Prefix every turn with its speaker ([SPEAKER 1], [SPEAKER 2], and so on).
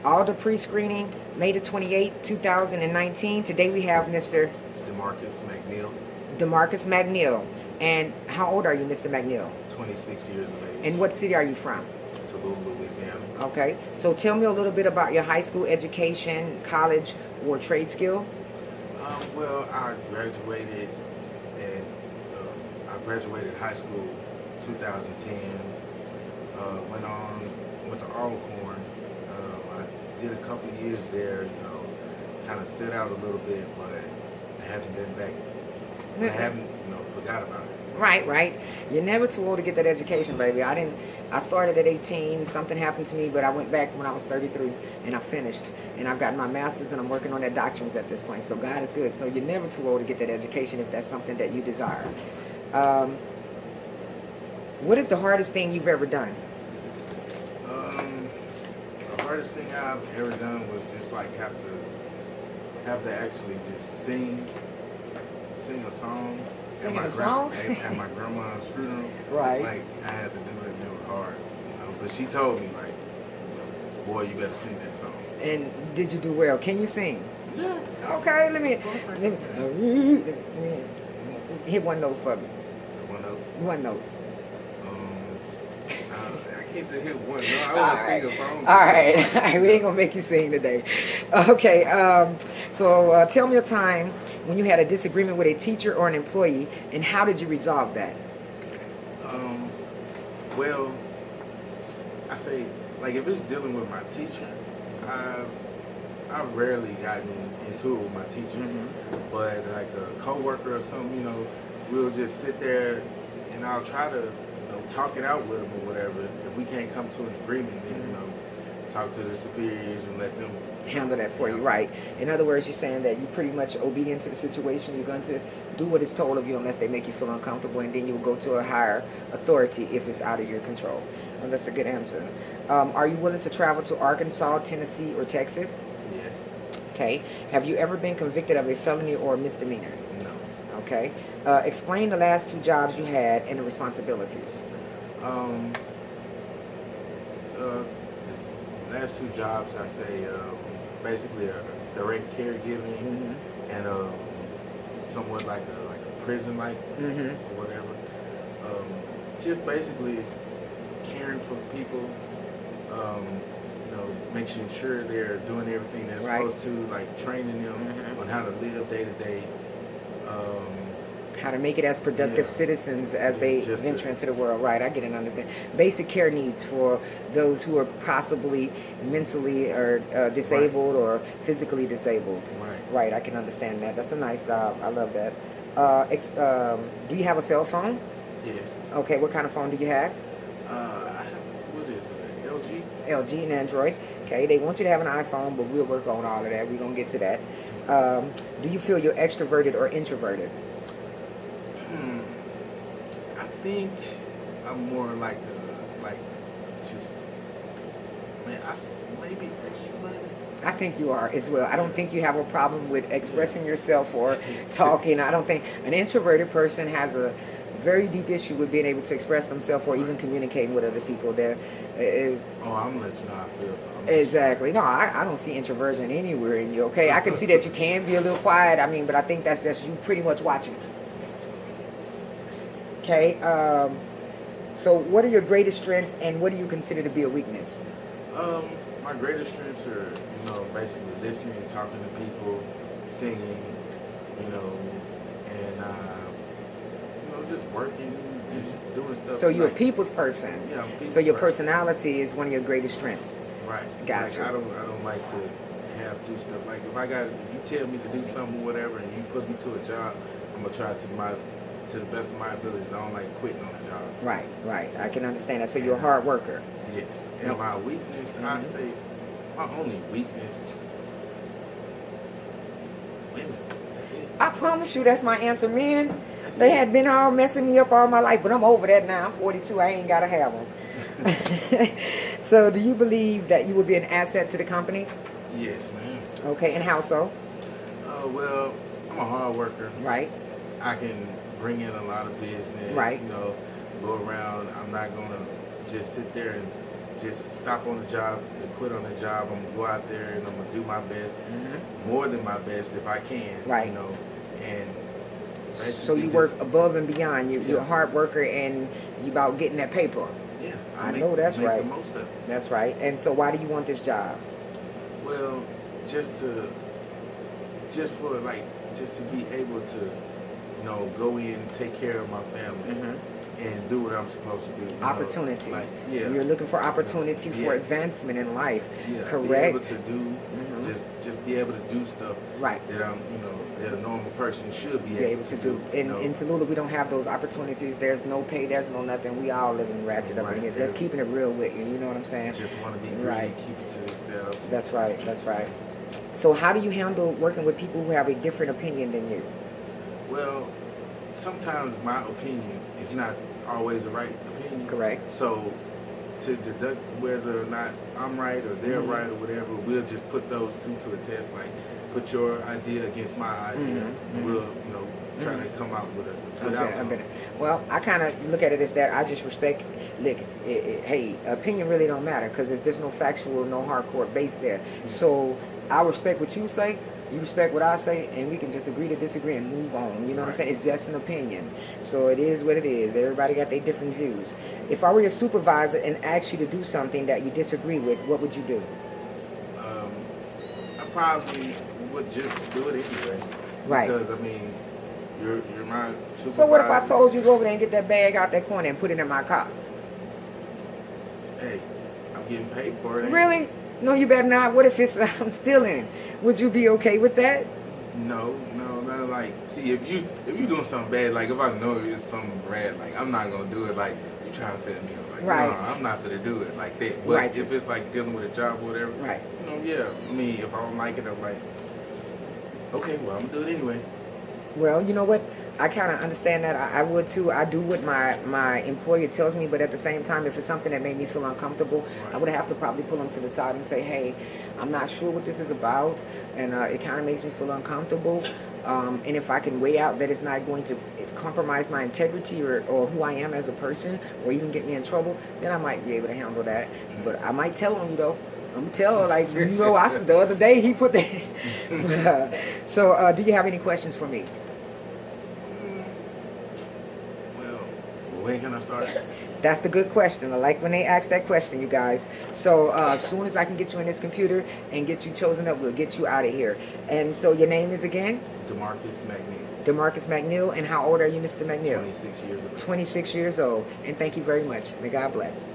[SPEAKER 1] Alder pre-screening, May the 28th, 2019. Today we have Mr.
[SPEAKER 2] Demarcus Mc Cneal,
[SPEAKER 1] Demarcus Mc Cneal. And how old are you, Mr. Mc Cneal?
[SPEAKER 2] 26 years of age.
[SPEAKER 1] And what city are you from?
[SPEAKER 2] Toulouse, Louisiana.
[SPEAKER 1] Okay, so tell me a little bit about your high school education, college, or trade skill.
[SPEAKER 2] Well, I graduated high school 2010. Went to Alcorn. I did a couple of years there. Kind of sit out a little bit, but I haven't been back. I haven't, forgot about it.
[SPEAKER 1] Right. You're never too old to get that education, baby. I started at 18, something happened to me, but I went back when I was 33 and I finished. And I've gotten my master's and I'm working on that doctorate at this point. So God is good. So you're never too old to get that education if that's something that you desire. What is the hardest thing you've ever done?
[SPEAKER 2] The hardest thing I've ever done was just like have to actually just sing a song.
[SPEAKER 1] Singing a song?
[SPEAKER 2] At my grandma's funeral.
[SPEAKER 1] Right.
[SPEAKER 2] Like, I had to do it and it was hard. But she told me, like, boy, you better sing that song.
[SPEAKER 1] And did you do well? Can you sing?
[SPEAKER 2] Yeah.
[SPEAKER 1] Okay, let me hit one note for me.
[SPEAKER 2] One note?
[SPEAKER 1] One note.
[SPEAKER 2] I can't just hit one. No, I want to sing a song.
[SPEAKER 1] All right. We ain't going to make you sing today. Okay, so tell me a time when you had a disagreement with a teacher or an employee, and how did you resolve that?
[SPEAKER 2] Well, I say, like, if it's dealing with my teacher, I've rarely gotten into it with my teacher.
[SPEAKER 1] Mm-hmm.
[SPEAKER 2] But like a coworker or something, we'll just sit there and I'll try to talk it out with them or whatever. If we can't come to an agreement, then talk to the superiors and let them
[SPEAKER 1] handle that for you, right? In other words, you're saying that you're pretty much obedient to the situation. You're going to do what is told of you unless they make you feel uncomfortable, and then you will go to a higher authority if it's out of your control. Well, that's a good answer. Are you willing to travel to Arkansas, Tennessee, or Texas?
[SPEAKER 2] Yes.
[SPEAKER 1] Okay. Have you ever been convicted of a felony or a misdemeanor?
[SPEAKER 2] No.
[SPEAKER 1] Okay. Explain the last 2 jobs you had and the responsibilities.
[SPEAKER 2] Last 2 jobs, I say, basically a direct caregiving and somewhat like a prison or whatever. Just basically caring for people, making sure they're doing everything they're supposed to, like training them on how to live day to day.
[SPEAKER 1] How to make it as productive citizens as they venture into the world. Right, I get it and understand. Basic care needs for those who are possibly mentally or disabled or physically disabled. Right, I can understand that. That's a nice job. I love that. Do you have a cell phone?
[SPEAKER 2] Yes.
[SPEAKER 1] Okay, what kind of phone do you have?
[SPEAKER 2] I have, what is it, LG?
[SPEAKER 1] LG and Android. Okay, they want you to have an iPhone, but we'll work on all of that. We're going to get to that. Do you feel you're extroverted or introverted?
[SPEAKER 2] I think I'm more maybe extroverted.
[SPEAKER 1] I think you are as well. I don't think you have a problem with expressing yourself or talking. I don't think an introverted person has a very deep issue with being able to express themselves or even communicating with other people. There is.
[SPEAKER 2] Oh, I'm gonna let you know how I feel. So
[SPEAKER 1] exactly. No, I don't see introversion anywhere in you. Okay, I can see that you can be a little quiet. I mean, but I think that's just you pretty much watching. Okay. So, what are your greatest strengths, and what do you consider to be a weakness?
[SPEAKER 2] My greatest strengths are, basically listening, talking to people, singing, and just working, just doing stuff.
[SPEAKER 1] So you're a people's person.
[SPEAKER 2] Yeah, I'm a people's
[SPEAKER 1] So your
[SPEAKER 2] person.
[SPEAKER 1] personality is one of your greatest strengths.
[SPEAKER 2] Right.
[SPEAKER 1] Gotcha.
[SPEAKER 2] Like, I don't like to have to stuff. Like if you tell me to do something or whatever, and you put me to a job, I'm gonna try to the best of my abilities. I don't like quitting on a job.
[SPEAKER 1] Right. I can understand that. So you're a hard worker.
[SPEAKER 2] Yes. And my weakness, I say, my only weakness, women. That's it.
[SPEAKER 1] I promise you, that's my answer, man. They had been all messing me up all my life, but I'm over that now. I'm 42. I ain't gotta have them. So, do you believe that you will be an asset to the company?
[SPEAKER 2] Yes, ma'am.
[SPEAKER 1] Okay, and how so?
[SPEAKER 2] Well, I'm a hard worker.
[SPEAKER 1] Right.
[SPEAKER 2] I can bring in a lot of business.
[SPEAKER 1] Right.
[SPEAKER 2] Go around. I'm not gonna just sit there and just stop on the job and quit on the job. I'm gonna go out there and I'm gonna do my best, more than my best if I can.
[SPEAKER 1] Right.
[SPEAKER 2] You know, and
[SPEAKER 1] so you work above and beyond. You're a
[SPEAKER 2] Yeah.
[SPEAKER 1] hard worker, and you about getting that paper.
[SPEAKER 2] yeah,
[SPEAKER 1] I know that's
[SPEAKER 2] make
[SPEAKER 1] right.
[SPEAKER 2] the most of it.
[SPEAKER 1] That's right. And so why do you want this job?
[SPEAKER 2] Well, just to be able to, go in, take care of my family, and do what I'm supposed to do.
[SPEAKER 1] Opportunity.
[SPEAKER 2] Yeah.
[SPEAKER 1] You're looking for opportunity for
[SPEAKER 2] Yeah.
[SPEAKER 1] advancement in life.
[SPEAKER 2] Yeah.
[SPEAKER 1] Correct.
[SPEAKER 2] Be able to do, just be able to do stuff
[SPEAKER 1] Right.
[SPEAKER 2] that that a normal person should be
[SPEAKER 1] Able to do. In Tallulah, we don't have those opportunities. There's no pay. There's no nothing. We all living ratchet up in here. Just keeping it real with you. You know what I'm saying?
[SPEAKER 2] Just want to be greedy,
[SPEAKER 1] Right.
[SPEAKER 2] keep it to yourself.
[SPEAKER 1] That's right. That's right. So how do you handle working with people who have a different opinion than you?
[SPEAKER 2] Well, sometimes my opinion is not always the right opinion.
[SPEAKER 1] Correct.
[SPEAKER 2] So to deduct whether or not I'm right or they're right or whatever, we'll just put those two to a test. Like, put your idea against my idea. And we'll, try to come out with a good outcome.
[SPEAKER 1] Well, I kind of look at it as that I just respect. Look, hey, opinion really don't matter because there's no factual, no hardcore base there. So I respect what you say. You respect what I say, and we can just agree to disagree and move on. You know what I'm saying? It's just an opinion. So it is what it is. Everybody got their different views. If I were your supervisor and asked you to do something that you disagree with, what would you do?
[SPEAKER 2] I probably would just do it anyway.
[SPEAKER 1] Right.
[SPEAKER 2] Because, you're my supervisor.
[SPEAKER 1] So what if I told you to go over there and get that bag out that corner and put it in my car?
[SPEAKER 2] Hey, I'm getting paid for it.
[SPEAKER 1] Really? No, you better not. What if it's I'm stealing? Would you be okay with that?
[SPEAKER 2] No, like, see, if you doing something bad, like, if I know it's something bad, like, I'm not gonna do it, like, you trying to set me up, like,
[SPEAKER 1] right.
[SPEAKER 2] No, I'm not gonna do it like that. But
[SPEAKER 1] Righteous.
[SPEAKER 2] if it's, like, dealing with a job or whatever,
[SPEAKER 1] right.
[SPEAKER 2] Yeah, if I don't like it, I'm like, okay, well, I'm gonna do it anyway.
[SPEAKER 1] Well, you know what? I kind of understand that. I would too. I do what my employer tells me, but at the same time, if it's something that made me feel uncomfortable, I would have to probably pull them to the side and say, hey, I'm not sure what this is about, and it kind of makes me feel uncomfortable. And if I can weigh out that it's not going to compromise my integrity or who I am as a person or even get me in trouble, then I might be able to handle that. But I might tell them, I'm going to tell her, like, the other day he put that. So do you have any questions for me?
[SPEAKER 2] When can I start?
[SPEAKER 1] That's the good question. I like when they ask that question, you guys. So as soon as I can get you in this computer and get you chosen up, we'll get you out of here. And so your name is again?
[SPEAKER 2] Demarcus Mc Cneal.
[SPEAKER 1] Demarcus Mc Cneal. And how old are you, Mr. Mc Cneal?
[SPEAKER 2] 26 years old.
[SPEAKER 1] 26 years old. And thank you very much. May God bless.